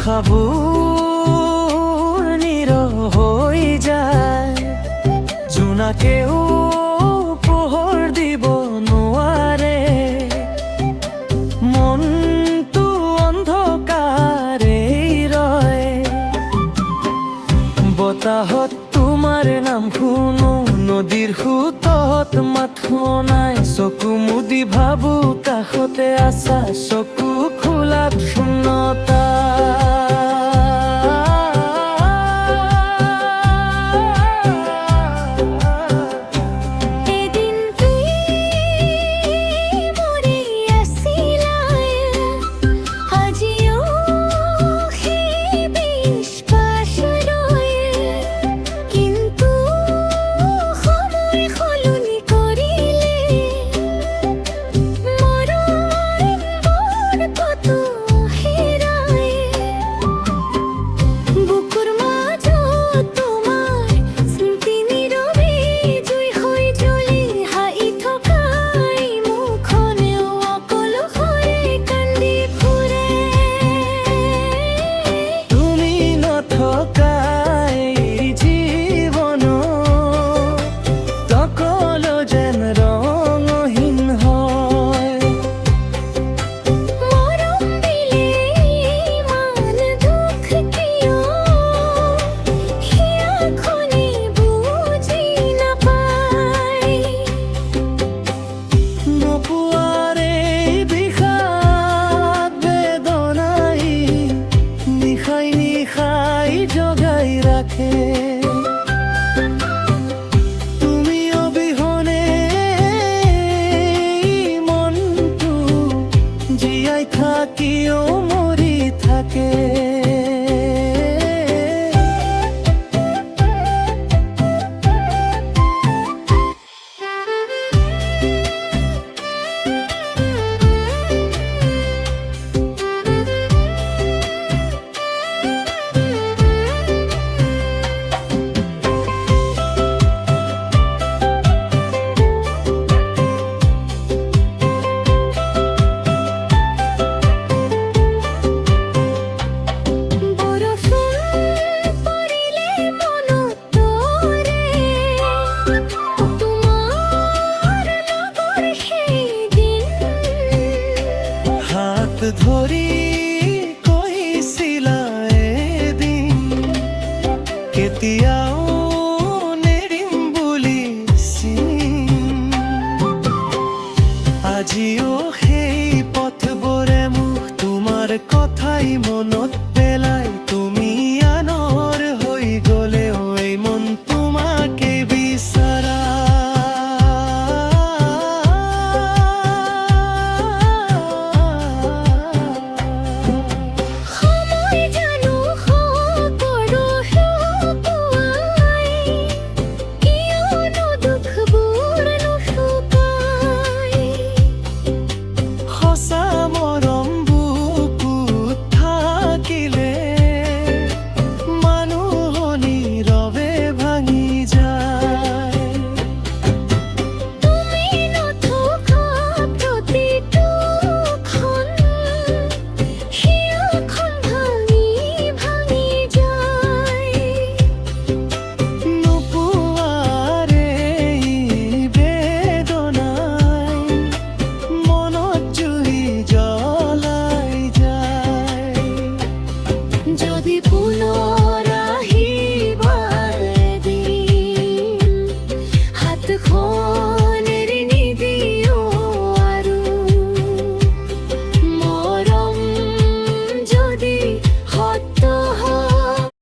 নিশাবোৰ নীৰ হৈ যায়, জোনাকেও পোহৰ দিব নোৱাৰে, মনটো অন্ধকাৰেই ৰয়। বতাহত তোমাৰ নাম শুনো, নদীৰ সোঁতত মাত শুনাই, চকু মুদি ভাবো কাষতে আছা, চকু খোলাত শূন্যতা। তুমি অবিহনে মনটো জীয়াই থাকিও মৰি থাকে। ধৰি কৈছিলা এদিন, কেতিয়াও নেৰিম বুলি চিন, আজিও সেই পথবোৰে মোক তোমাৰ কথাই মনত পেলাই। তুমি আনৰ হৈ গলেও এই মন তোমাকে বিচাৰা। হত